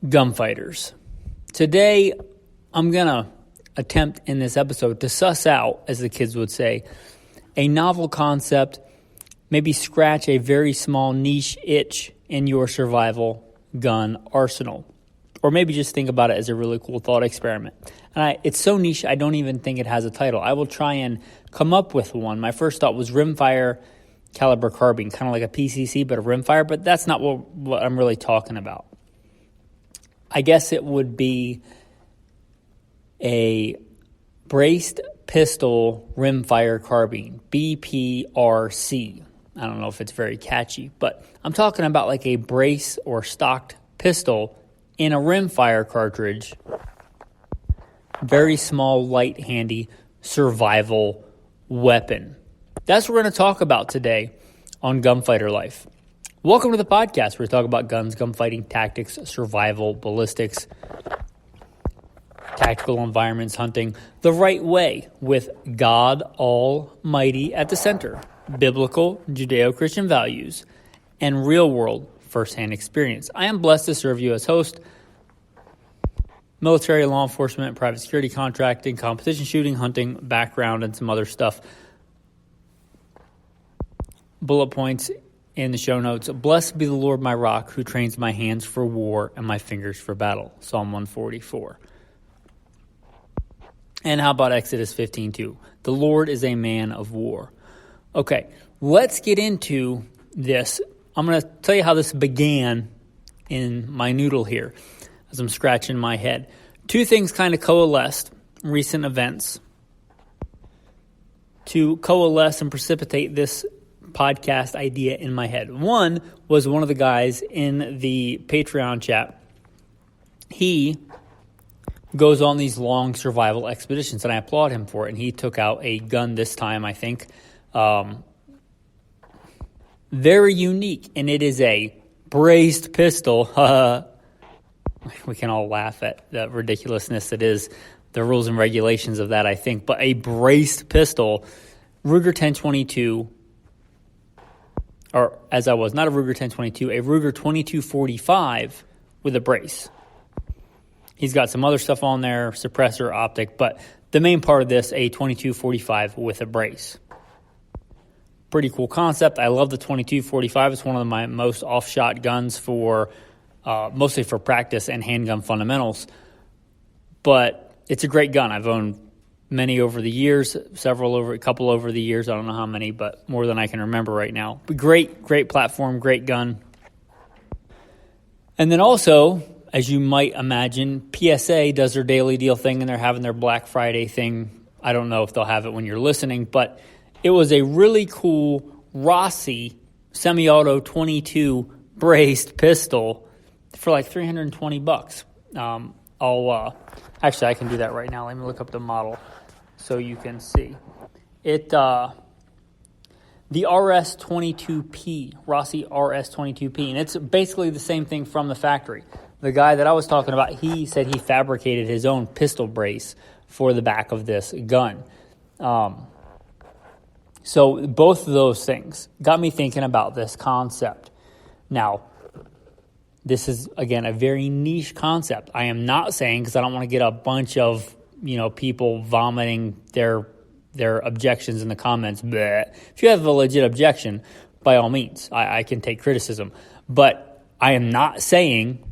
gunfighters. Today, I'm going to attempt in this episode to suss out, as the kids would say, a novel concept, maybe scratch a very small niche itch in your survival gun arsenal. Or maybe just think about it as a really cool thought experiment. And it's so niche, I don't even think it has a title. I will try and come up with one. My first thought was Rimfire caliber carbine, kind of like a PCC, but a Rimfire, but that's not what I'm really talking about. I guess it would be a braced pistol rimfire carbine, P.B.R.C. I don't know if it's very catchy, but I'm talking about like a brace or stocked pistol in a rimfire cartridge. Very small, light, handy survival weapon. That's what we're going to talk about today on Gunfighter Life. Welcome to the podcast where we talk about guns, gunfighting, tactics, survival, ballistics, tactical environments, hunting, the right way with God Almighty at the center, biblical, Judeo-Christian values, and real-world firsthand experience. I am blessed to serve you as host. Military, law enforcement, private security, contracting, competition shooting, hunting, background, and some other stuff. Bullet points in the show notes. Blessed be the Lord my rock, who trains my hands for war and my fingers for battle. Psalm 144. And how about Exodus 15:2? The Lord is a man of war. Okay, let's get into this. I'm going to tell you how this began in my noodle here as I'm scratching my head. Two things kind of coalesced, recent events, to coalesce and precipitate this podcast idea in my head. One was one of the guys in the Patreon chat. He goes on these long survival expeditions, and I applaud him for it. And he took out a gun this time, I think. Very unique, and it is a braced pistol. We can all laugh at the ridiculousness that is the rules and regulations of that, I think. But a braced pistol, Ruger 1022, or as I was, not a Ruger 1022, a Ruger 2245 with a brace. He's got some other stuff on there, suppressor, optic, but the main part of this, a 2245 with a brace. Pretty cool concept. I love the 2245. It's one of my most off-shot guns for mostly for practice and handgun fundamentals. But it's a great gun. I've owned many over the years, a couple over the years. I don't know how many, but more than I can remember right now. But great platform, great gun. And then also, as you might imagine, PSA does their daily deal thing, and they're having their Black Friday thing. I don't know if they'll have it when you're listening, but it was a really cool Rossi semi-auto 22 braced pistol for like $320. Actually, I can do that right now. Let me look up the model so you can see it. The RS22P, Rossi RS22P, and it's basically the same thing from the factory. The guy that I was talking about, he said he fabricated his own pistol brace for the back of this gun. So both of those things got me thinking about this concept. Now, this is, again, a very niche concept. I am not saying, because I don't want to get a bunch of, people vomiting their objections in the comments. Bleh. If you have a legit objection, by all means, I can take criticism. But I am not saying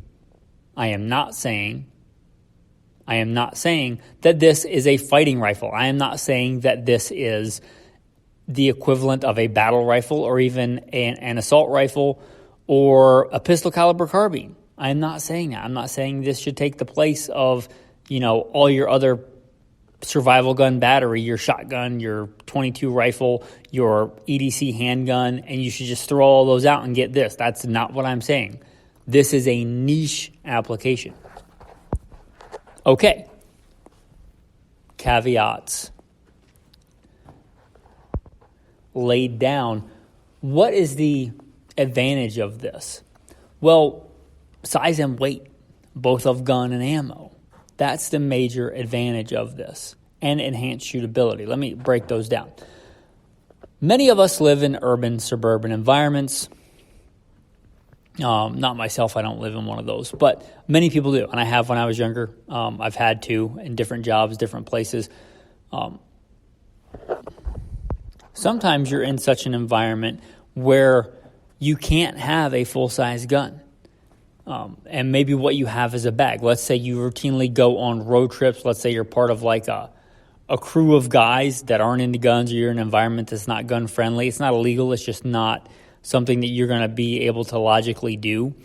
that this is a fighting rifle. I am not saying that this is the equivalent of a battle rifle or even an assault rifle or a pistol caliber carbine. I am not saying that. I'm not saying this should take the place of, all your other survival gun battery, your shotgun, your 22 rifle, your EDC handgun, and you should just throw all those out and get this. That's not what I'm saying. This is a niche application. Okay. Caveats laid down. What is the advantage of this? Well, size and weight, both of gun and ammo. That's the major advantage of this, and enhanced shootability. Let me break those down. Many of us live in urban, suburban environments. Not myself, I don't live in one of those, but many people do, and I have when I was younger. I've had to in different jobs, different places. Sometimes you're in such an environment where you can't have a full-size gun. And maybe what you have is a bag. Let's say you routinely go on road trips. Let's say you're part of like a crew of guys that aren't into guns, or you're in an environment that's not gun-friendly. It's not illegal. It's just not something that you're going to be able to logically do.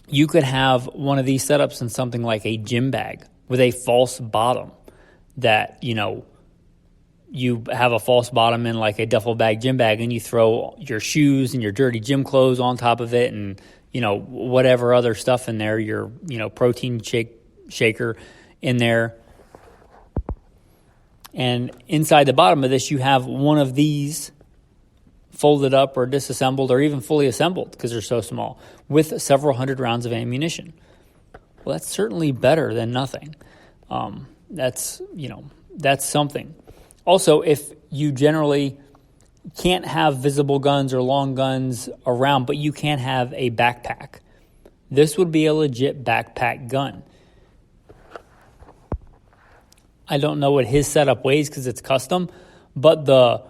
You could have one of these setups in something like a gym bag with a false bottom that, you have a false bottom in like a duffel bag gym bag, and you throw your shoes and your dirty gym clothes on top of it, and whatever other stuff in there, your protein shaker in there. And inside the bottom of this, you have one of these folded up or disassembled or even fully assembled, because they're so small, with several hundred rounds of ammunition. Well, that's certainly better than nothing. That's something. Also, if you generally can't have visible guns or long guns around, but you can have a backpack, this would be a legit backpack gun. I don't know what his setup weighs because it's custom, but the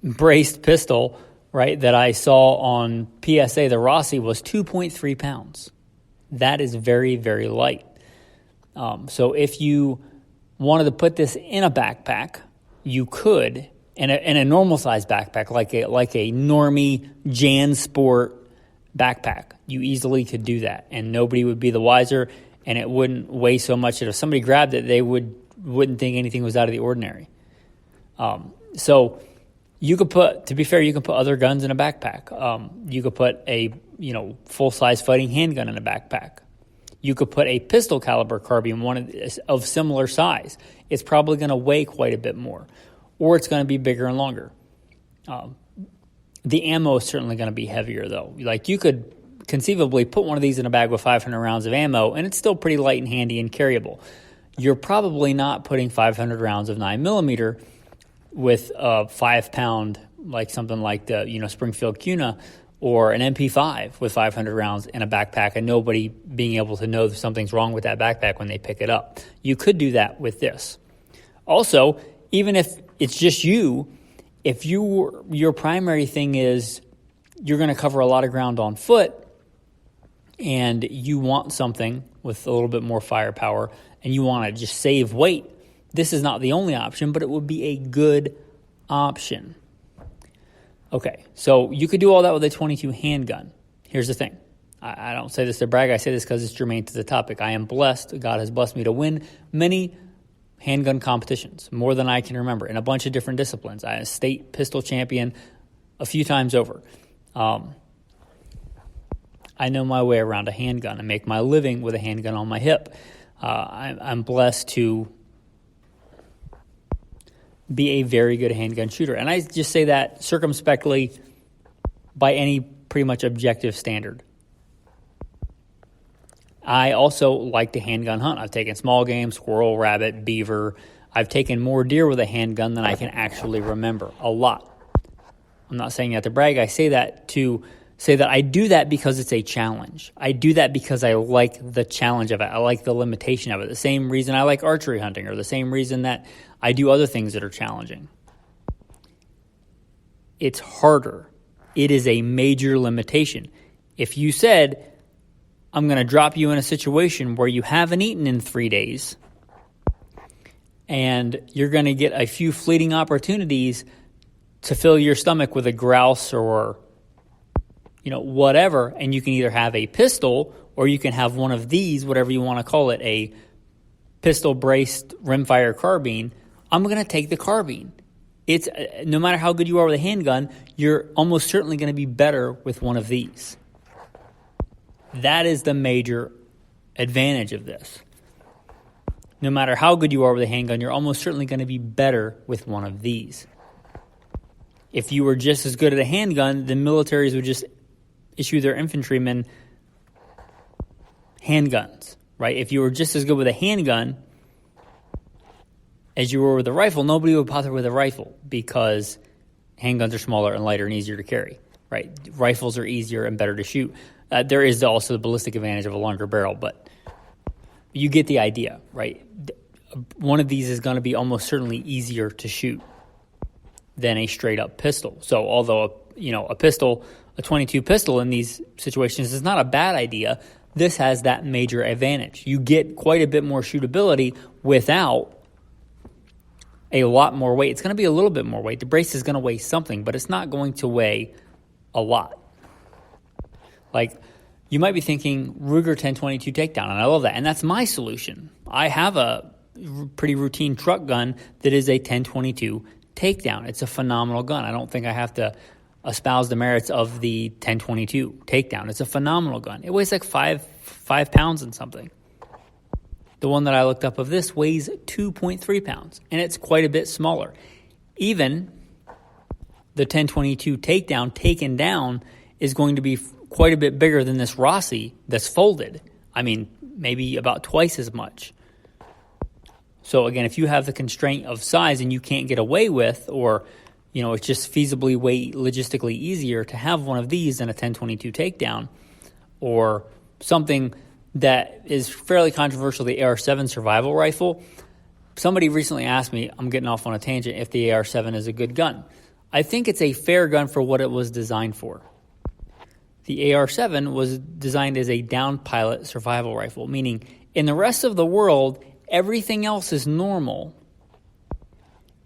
braced pistol, right, that I saw on PSA, the Rossi, was 2.3 pounds. That is very, very light. So if you wanted to put this in a backpack, you could, in a normal size backpack, like a normie JanSport backpack. You easily could do that, and nobody would be the wiser, and it wouldn't weigh so much that if somebody grabbed it, they wouldn't think anything was out of the ordinary. So you could put, to be fair, you can put other guns in a backpack. You could put a full-size fighting handgun in a backpack. You could put a pistol caliber carbine, one of similar size. It's probably going to weigh quite a bit more, or it's going to be bigger and longer. The ammo is certainly going to be heavier, though. Like, you could conceivably put one of these in a bag with 500 rounds of ammo, and it's still pretty light and handy and carryable. You're probably not putting 500 rounds of 9mm with a 5-pound, like something like the Springfield Cuna, or an MP5 with 500 rounds in a backpack, and nobody being able to know that something's wrong with that backpack when they pick it up. You could do that with this. Also, even if it's just you, if your primary thing is you're going to cover a lot of ground on foot, and you want something with a little bit more firepower, and you want to just save weight, this is not the only option, but it would be a good option. Okay, so you could do all that with a .22 handgun. Here's the thing. I don't say this to brag. I say this because it's germane to the topic. I am blessed. God has blessed me to win many handgun competitions, more than I can remember, in a bunch of different disciplines. I am a state pistol champion a few times over. I know my way around a handgun. I make my living with a handgun on my hip. I'm blessed to be a very good handgun shooter. And I just say that circumspectly by any pretty much objective standard. I also like to handgun hunt. I've taken small game, squirrel, rabbit, beaver. I've taken more deer with a handgun than I can actually remember. A lot. I'm not saying that to brag. I say that to say that I do that because it's a challenge. I do that because I like the challenge of it. I like the limitation of it. The same reason I like archery hunting, or the same reason that I do other things that are challenging. It's harder. It is a major limitation. If you said, I'm going to drop you in a situation where you haven't eaten in 3 days, and you're going to get a few fleeting opportunities to fill your stomach with a grouse or whatever, and you can either have a pistol or you can have one of these, whatever you want to call it, a pistol-braced rimfire carbine. I'm going to take the carbine. It's no matter how good you are with a handgun, you're almost certainly going to be better with one of these. That is the major advantage of this. No matter how good you are with a handgun, you're almost certainly going to be better with one of these. If you were just as good at a handgun, the militaries would just issue their infantrymen handguns, right? If you were just as good with a handgun as you were with a rifle, nobody would bother with a rifle because handguns are smaller and lighter and easier to carry. right? Rifles are easier and better to shoot. There is also the ballistic advantage of a longer barrel, but you get the idea, right? One of these is going to be almost certainly easier to shoot than a straight-up pistol. So although, a pistol, a .22 pistol in these situations is not a bad idea, this has that major advantage. You get quite a bit more shootability without a lot more weight. It's going to be a little bit more weight. The brace is going to weigh something, but it's not going to weigh a lot. Like, you might be thinking Ruger 1022 takedown, and I love that. And that's my solution. I have a pretty routine truck gun that is a 1022 takedown. It's a phenomenal gun. I don't think I have to espouse the merits of the 1022 takedown. It's a phenomenal gun. It weighs like 5 pounds and something. The one that I looked up of this weighs 2.3 pounds, and it's quite a bit smaller. Even the 1022 takedown taken down is going to be quite a bit bigger than this Rossi that's folded. I mean, maybe about twice as much. So again, if you have the constraint of size and you can't get away with, or it's just feasibly logistically easier to have one of these than a 1022 takedown, or something that is fairly controversial, the AR-7 survival rifle. Somebody recently asked me, I'm getting off on a tangent, if the AR-7 is a good gun. I think it's a fair gun for what it was designed for. The AR-7 was designed as a down pilot survival rifle, meaning in the rest of the world, everything else is normal.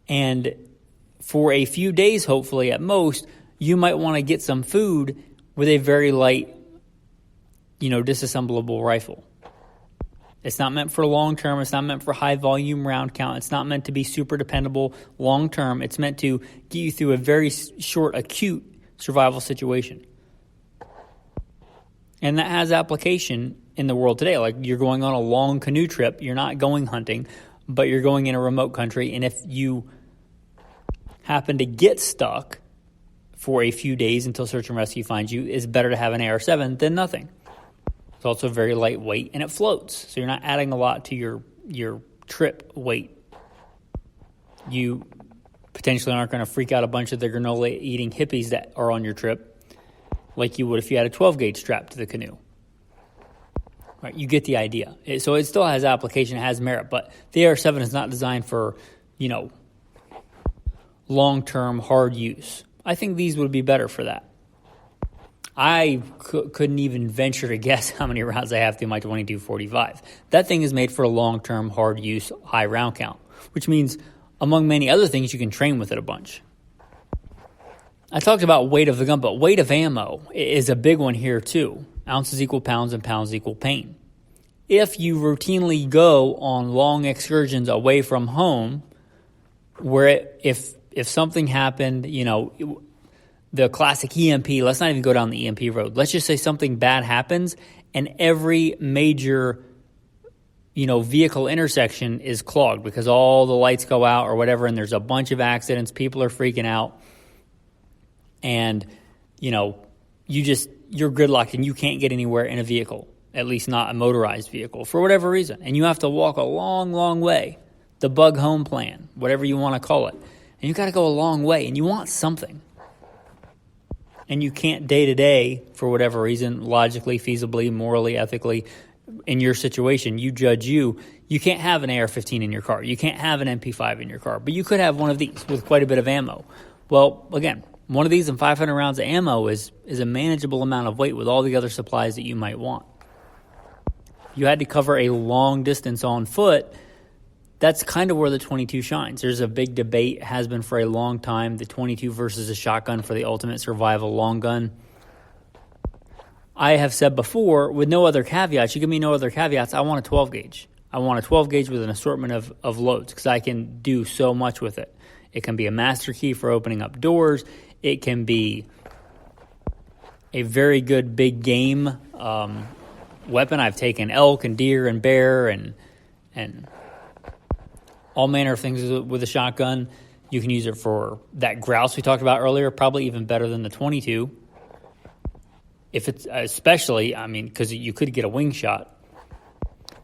And for a few days, hopefully at most, you might want to get some food with a very light, disassemblable rifle. It's not meant for long term. It's not meant for high volume round count. It's not meant to be super dependable long term. It's meant to get you through a very short, acute survival situation. And that has application in the world today. Like, you're going on a long canoe trip. You're not going hunting, but you're going in a remote country. And if you happen to get stuck for a few days until search and rescue finds you, it's better to have an AR-7 than nothing. It's also very lightweight, and it floats, so you're not adding a lot to your trip weight. You potentially aren't going to freak out a bunch of the granola-eating hippies that are on your trip like you would if you had a 12-gauge strapped to the canoe. Right, you get the idea. So it still has application, it has merit, but the AR-7 is not designed for, long-term hard use. I think these would be better for that. I couldn't even venture to guess how many rounds I have through my 22-45. That thing is made for a long-term, hard-use, high round count, which means, among many other things, you can train with it a bunch. I talked about weight of the gun, but weight of ammo is a big one here, too. Ounces equal pounds and pounds equal pain. If you routinely go on long excursions away from home, where if something happened, the classic EMP, let's not even go down the EMP road. Let's just say something bad happens and every major, vehicle intersection is clogged because all the lights go out or whatever, and there's a bunch of accidents, people are freaking out, and, you're gridlocked and you can't get anywhere in a vehicle, at least not a motorized vehicle, for whatever reason, and you have to walk a long, long way, the bug home plan, whatever you want to call it, and you got to go a long way, and you want something. And you can't day-to-day, for whatever reason, logically, feasibly, morally, ethically, in your situation, you can't have an AR-15 in your car. You can't have an MP5 in your car. But you could have one of these with quite a bit of ammo. Well, again, one of these and 500 rounds of ammo is a manageable amount of weight with all the other supplies that you might want. You had to cover a long distance on foot. That's kind of where the 22 shines. There's a big debate, has been for a long time, the 22 versus a shotgun for the ultimate survival long gun. I have said before, with no other caveats, you give me no other caveats, I want a 12 gauge. I want a 12 gauge with an assortment of loads because I can do so much with it. It can be a master key for opening up doors. It can be a very good big game weapon. I've taken elk and deer and bear and all manner of things with a shotgun. You can use it for that grouse we talked about earlier, probably even better than the 22. If it's especially, because you could get a wing shot.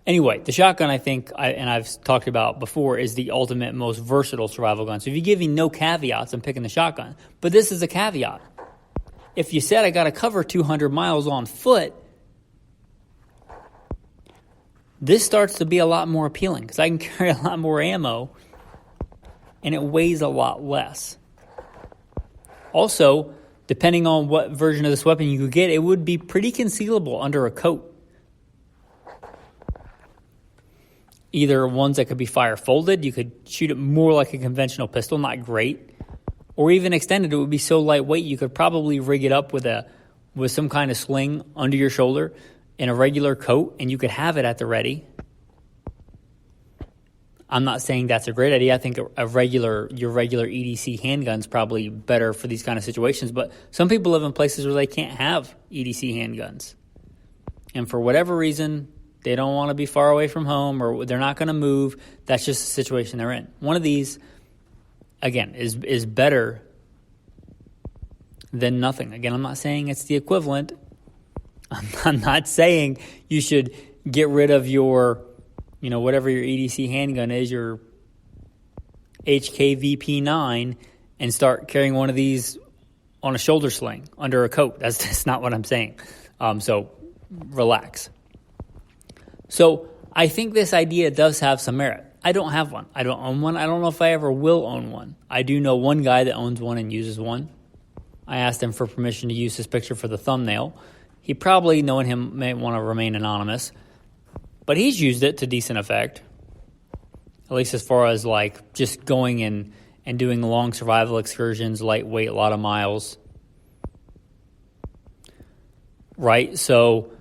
Anyway, the shotgun, I think, and I've talked about before, is the ultimate, most versatile survival gun. So if you give me no caveats, I'm picking the shotgun. But this is a caveat. if you said I got to cover 200 miles on foot, this starts to be a lot more appealing because I can carry a lot more ammo and it weighs a lot less. Also, depending on what version of this weapon you could get, it would be pretty concealable under a coat. Either ones that could be fire folded, you could shoot it more like a conventional pistol, not great. Or even extended, it would be so lightweight you could probably rig it up with some kind of sling under your shoulder in a regular coat, and you could have it at the ready. I'm not saying that's a great idea. I think your regular EDC handgun's probably better for these kind of situations, but some people live in places where they can't have EDC handguns. And for whatever reason, they don't want to be far away from home or they're not going to move. That's just the situation they're in. One of these, again, is better than nothing. Again, I'm not saying it's the equivalent. I'm not saying you should get rid of your, whatever your EDC handgun is, your HKVP9, and start carrying one of these on a shoulder sling under a coat. That's not what I'm saying. So relax. So I think this idea does have some merit. I don't have one. I don't own one. I don't know if I ever will own one. I do know one guy that owns one and uses one. I asked him for permission to use his picture for the thumbnail. He probably, knowing him, may want to remain anonymous. But he's used it to decent effect. At least as far as just going and doing long survival excursions, lightweight, a lot of miles. Right? So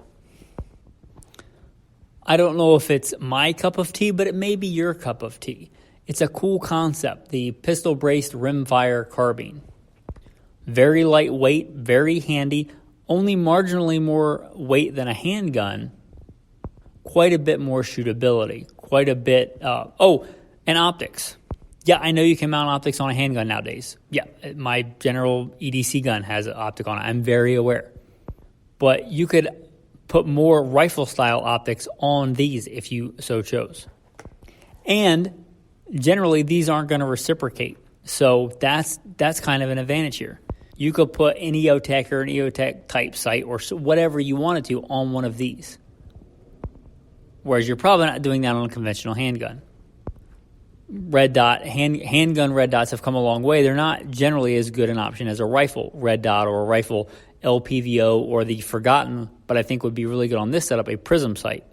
I don't know if it's my cup of tea, but it may be your cup of tea. It's a cool concept, the pistol-braced Rimfire carbine. Very lightweight, very handy, only marginally more weight than a handgun, quite a bit more shootability, quite a bit, and optics. Yeah, I know you can mount optics on a handgun nowadays. Yeah, my general EDC gun has an optic on it. I'm very aware. But you could put more rifle-style optics on these if you so chose. And generally, these aren't going to reciprocate. So that's kind of an advantage here. You could put an EOTech or an EOTech type sight or whatever you wanted to on one of these. Whereas you're probably not doing that on a conventional handgun. Red dot, handgun red dots have come a long way. They're not generally as good an option as a rifle red dot or a rifle LPVO or the forgotten, but I think would be really good on this setup, a prism sight,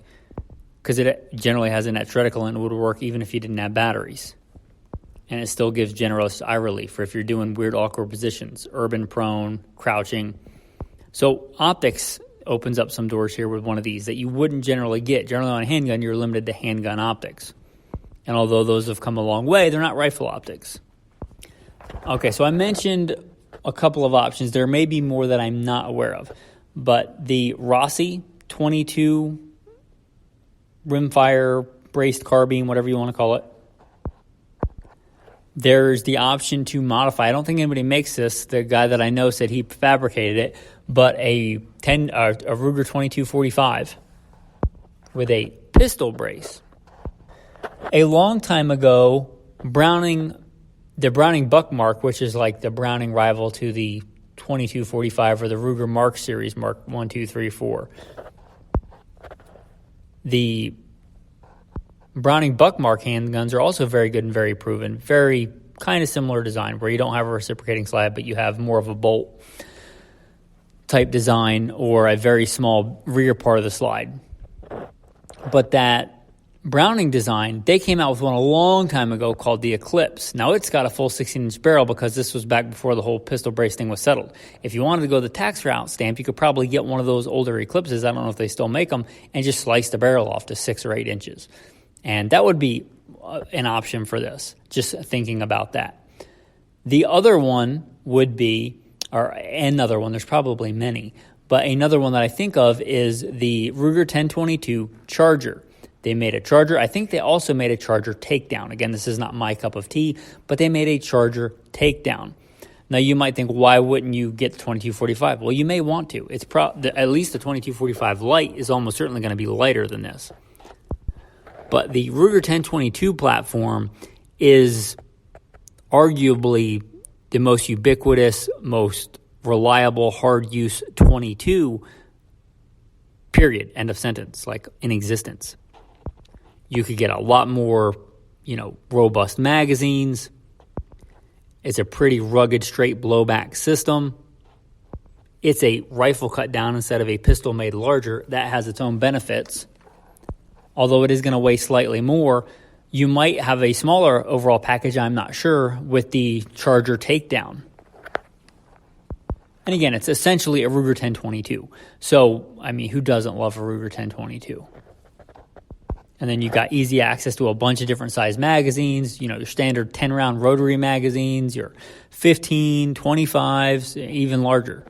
because it generally has a net reticle and it would work even if you didn't have batteries. And it still gives generous eye relief for if you're doing weird, awkward positions, urban prone, crouching. So optics opens up some doors here with one of these that you wouldn't generally get. Generally on a handgun, you're limited to handgun optics. And although those have come a long way, they're not rifle optics. Okay, so I mentioned a couple of options. There may be more that I'm not aware of. But the Rossi 22 Rimfire braced carbine, whatever you want to call it, there's the option to modify. I don't think anybody makes this. The guy that I know said he fabricated it, but a Ruger 2245 with a pistol brace. A long time ago, the Browning Buckmark, which is like the Browning rival to the 2245 or the Ruger Mark series, Mark 1, 2, 3, 4. The Browning Buckmark handguns are also very good and very proven. Very kind of similar design where you don't have a reciprocating slab, but you have more of a bolt type design or a very small rear part of the slide. But that Browning design, they came out with one a long time ago called the Eclipse. Now it's got a full 16-inch barrel because this was back before the whole pistol brace thing was settled. If you wanted to go the tax route stamp, you could probably get one of those older Eclipses, I don't know if they still make them, and just slice the barrel off to 6 or 8 inches. And that would be an option for this, just thinking about that. The other one would be, or another one, there's probably many, but another one that I think of is the Ruger 1022 Charger. They made a Charger. I think they also made a Charger Takedown. Again, this is not my cup of tea, but they made a Charger Takedown. Now, you might think, why wouldn't you get the 2245? Well, you may want to. It's at least the 2245 Lite is almost certainly going to be lighter than this. But the Ruger 1022 platform is arguably the most ubiquitous, most reliable, hard-use 22, period, end of sentence, like in existence. You could get a lot more, robust magazines. It's a pretty rugged, straight blowback system. It's a rifle cut down instead of a pistol made larger. That has its own benefits. Although it is going to weigh slightly more, you might have a smaller overall package, I'm not sure, with the Charger takedown. And again, it's essentially a Ruger 10/22. So, who doesn't love a Ruger 10/22? And then you got easy access to a bunch of different size magazines, your standard 10-round rotary magazines, your 15, 25s, even larger.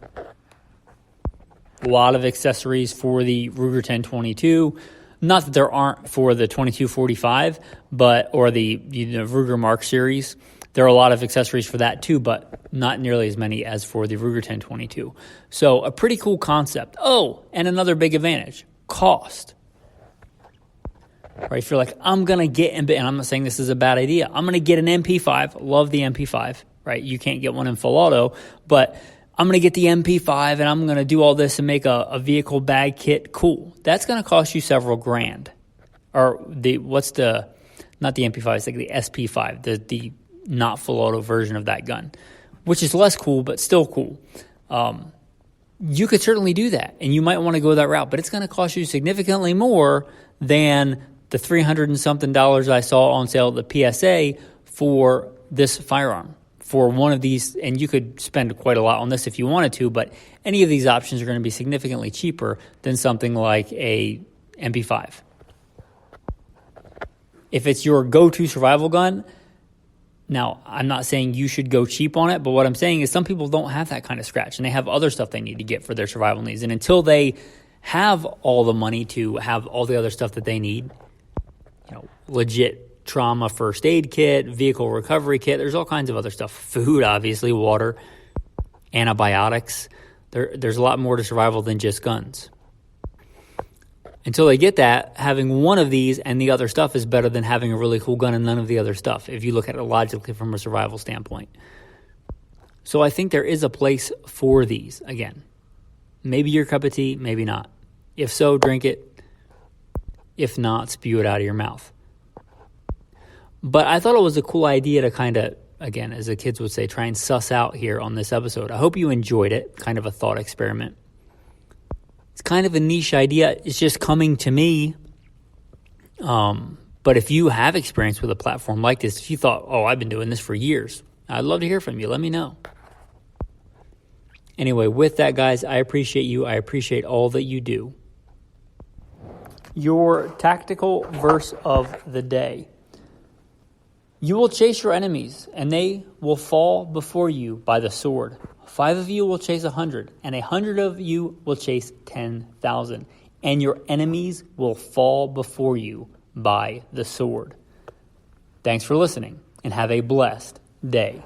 A lot of accessories for the Ruger 10/22. Not that there aren't for the 22/45, or the Ruger Mark series. There are a lot of accessories for that too, but not nearly as many as for the Ruger 10/22. So a pretty cool concept. Oh, and another big advantage, cost. Right? If you're like, I'm going to get, and I'm not saying this is a bad idea, I'm going to get an MP5, love the MP5, right? You can't get one in full auto, but I'm going to get the MP5 and I'm going to do all this and make a vehicle bag kit. Cool. That's going to cost you several grand. Or not the MP5, it's like the SP5, the not full auto version of that gun, which is less cool, but still cool. You could certainly do that, and you might want to go that route, but it's going to cost you significantly more than the $300 and something I saw on sale at the PSA for this firearm. For one of these, and you could spend quite a lot on this if you wanted to, but any of these options are going to be significantly cheaper than something like a MP5. If it's your go-to survival gun, now I'm not saying you should go cheap on it, but what I'm saying is some people don't have that kind of scratch, and they have other stuff they need to get for their survival needs. And until they have all the money to have all the other stuff that they need, legit trauma first aid kit, vehicle recovery kit, there's all kinds of other stuff. Food, obviously, water, antibiotics. There's a lot more to survival than just guns. Until they get that, having one of these and the other stuff is better than having a really cool gun and none of the other stuff, if you look at it logically from a survival standpoint. So I think there is a place for these. Again, maybe your cup of tea, maybe not. If so, drink it. If not, spew it out of your mouth. But I thought it was a cool idea to kind of, again, as the kids would say, try and suss out here on this episode. I hope you enjoyed it, kind of a thought experiment. It's kind of a niche idea. It's just coming to me. But if you have experience with a platform like this, if you thought, I've been doing this for years, I'd love to hear from you. Let me know. Anyway, with that, guys, I appreciate you. I appreciate all that you do. Your tactical verse of the day. You will chase your enemies, and they will fall before you by the sword. 5 of you will chase 100, and 100 of you will chase 10,000. And your enemies will fall before you by the sword. Thanks for listening, and have a blessed day.